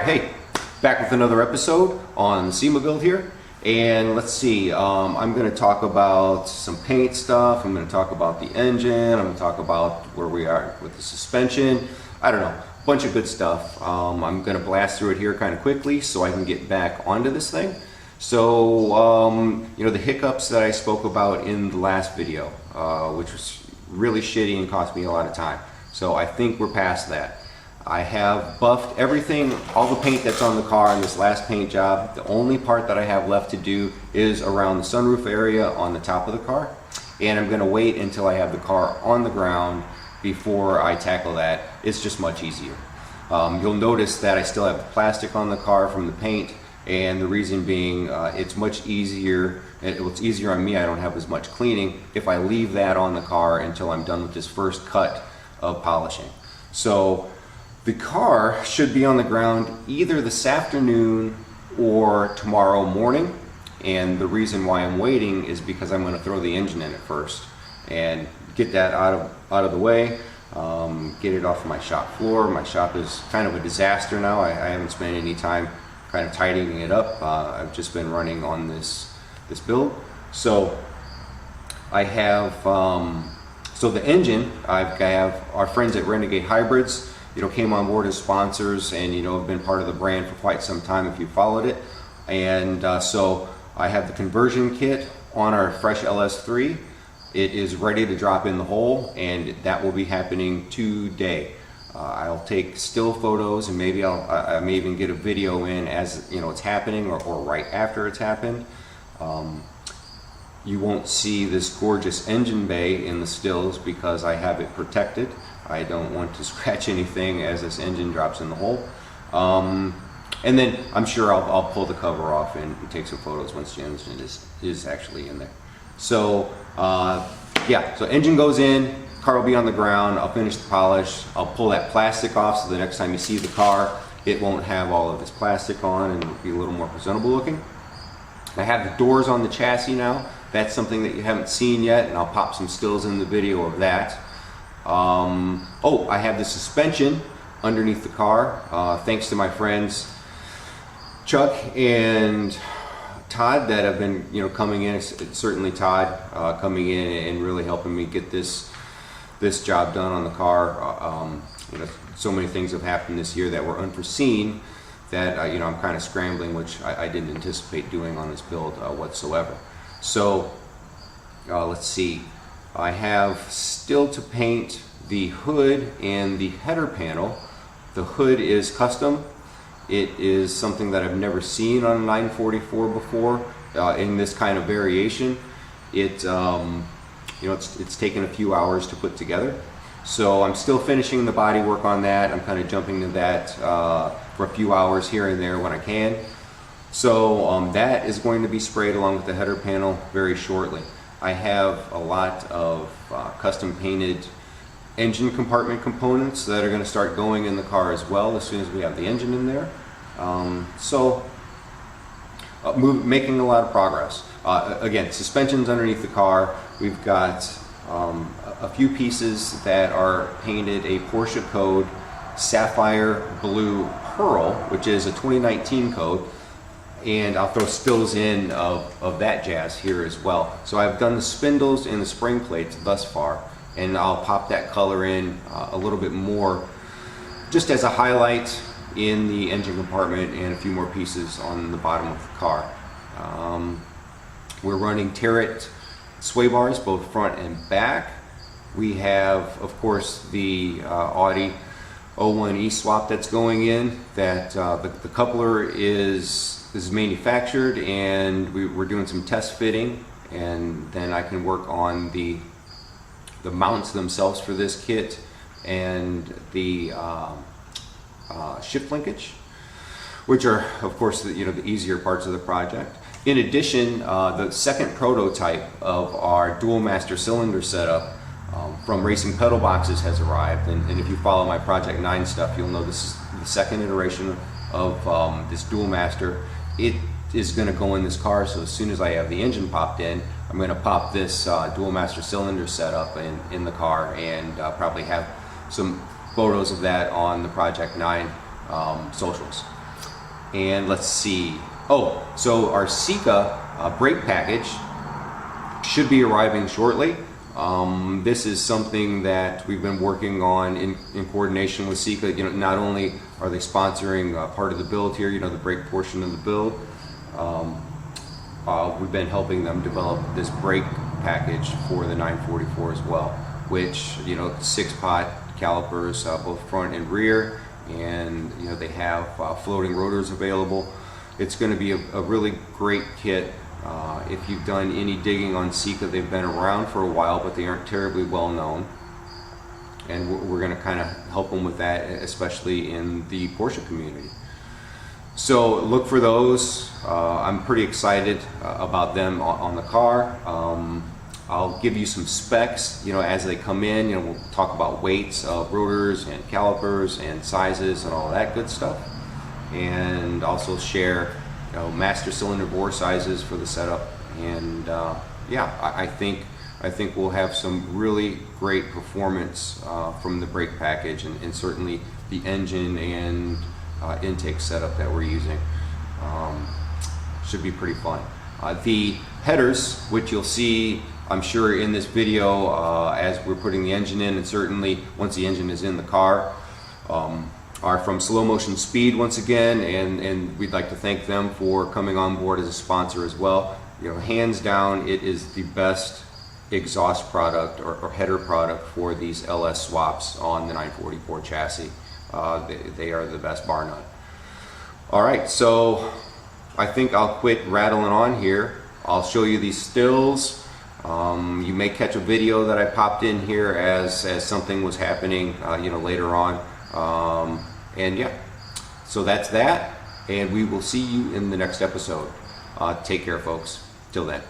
hey, back with another episode on the SEMA build here. And let's see, I'm going to talk about some paint stuff. I'm going to talk about the engine. I'm going to talk about where we are with the suspension. I don't know, a bunch of good stuff. I'm going to blast through it here kind of quickly so I can get back onto this thing. So, you know, the hiccups that I spoke about in the last video, which was really shitty and cost me a lot of time. So I think we're past that. I have buffed everything, all the paint that's on the car in this last paint job. The only part that I have left to do is around the sunroof area on the top of the car. And I'm going to wait until I have the car on the ground before I tackle that. It's just much easier. You'll notice that I still have the plastic on the car from the paint, and the reason being it's much easier. It's easier on me. I don't have as much cleaning if I leave that on the car until I'm done with this first cut of polishing. So the car should be on the ground either this afternoon or tomorrow morning, and the reason why I'm waiting is because I'm going to throw the engine in it first and get that out of the way, get it off of my shop floor. My shop is kind of a disaster now. I haven't spent any time kind of tidying it up. I've just been running on this build. So I have so the engine, I have our friends at Renegade Hybrids, you know, came on board as sponsors, and you know, have been part of the brand for quite some time if you followed it. And so I have the conversion kit on our fresh LS3. It is ready to drop in the hole, and that will be happening today. I'll take still photos, and maybe I may even get a video in as you know it's happening, or right after it's happened. You won't see this gorgeous engine bay in the stills because I have it protected. I don't want to scratch anything as this engine drops in the hole. And then I'm sure I'll pull the cover off and take some photos once the engine is actually in there. So yeah, so engine goes in, car will be on the ground, I'll finish the polish, I'll pull that plastic off so the next time you see the car, it won't have all of this plastic on and it'll be a little more presentable looking. I have the doors on the chassis now. That's something that you haven't seen yet, and I'll pop some stills in the video of that. Oh, I have the suspension underneath the car, thanks to my friends Chuck and Todd that have been, you know, coming in. It's certainly Todd coming in and really helping me get this job done on the car. You know, so many things have happened this year that were unforeseen that you know, I'm kind of scrambling, which I didn't anticipate doing on this build whatsoever. So let's see. I have still to paint the hood and the header panel. The hood is custom. It is something that I've never seen on a 944 before in this kind of variation. It you know, it's taken a few hours to put together. So I'm still finishing the body work on that. I'm kind of jumping to that for a few hours here and there when I can. So that is going to be sprayed along with the header panel very shortly. I have a lot of custom painted engine compartment components that are going to start going in the car as well as soon as we have the engine in there. Making a lot of progress. Again, suspension's underneath the car. We've got a few pieces that are painted a Porsche code Sapphire Blue Pearl, which is a 2019 code. And I'll throw stills in of that jazz here as well. So I've done the spindles and the spring plates thus far, and I'll pop that color in a little bit more just as a highlight in the engine compartment and a few more pieces on the bottom of the car. We're running Terret sway bars both front and back. We have, of course, the Audi 01 E-swap that's going in. That the coupler is manufactured, and we're doing some test fitting, and then I can work on the mounts themselves for this kit and the shift linkage, which are, of course, the easier parts of the project. In addition, the second prototype of our dual master cylinder setup from Racing Pedal Boxes has arrived, and if you follow my Project 9 stuff, you'll know this is the second iteration of this dual master. It is going to go in this car, so as soon as I have the engine popped in, I'm going to pop this dual master cylinder setup in the car, and probably have some photos of that on the Project 9 socials. And let's see. Oh, so our SEMA brake package should be arriving shortly. This is something that we've been working on in coordination with SEMA. You know, not only are they sponsoring part of the build here, you know, the brake portion of the build, we've been helping them develop this brake package for the 944 as well, which, you know, 6-pot calipers, both front and rear, and you know, they have floating rotors available. It's going to be a really great kit. If you've done any digging on SEMA, they've been around for a while, but they aren't terribly well known. And we're going to kind of help them with that, especially in the Porsche community. So look for those. I'm pretty excited about them on the car. I'll give you some specs, you know, as they come in. You know, we'll talk about weights of rotors and calipers and sizes and all that good stuff. And also share, you know, master cylinder bore sizes for the setup. And yeah, I think we'll have some really great performance from the brake package, and certainly the engine and intake setup that we're using. Should be pretty fun. The headers, which you'll see, I'm sure, in this video as we're putting the engine in, and certainly once the engine is in the car, are from Slow Motion Speed once again, and we'd like to thank them for coming on board as a sponsor as well. You know, hands down, it is the best exhaust product or header product for these LS swaps on the 944 chassis. They are the best, bar none. All right, so I think I'll quit rattling on here. I'll show you these stills. You may catch a video that I popped in here as something was happening, you know, later on. And yeah, so that's that, and we will see you in the next episode. Take care, folks. Till then.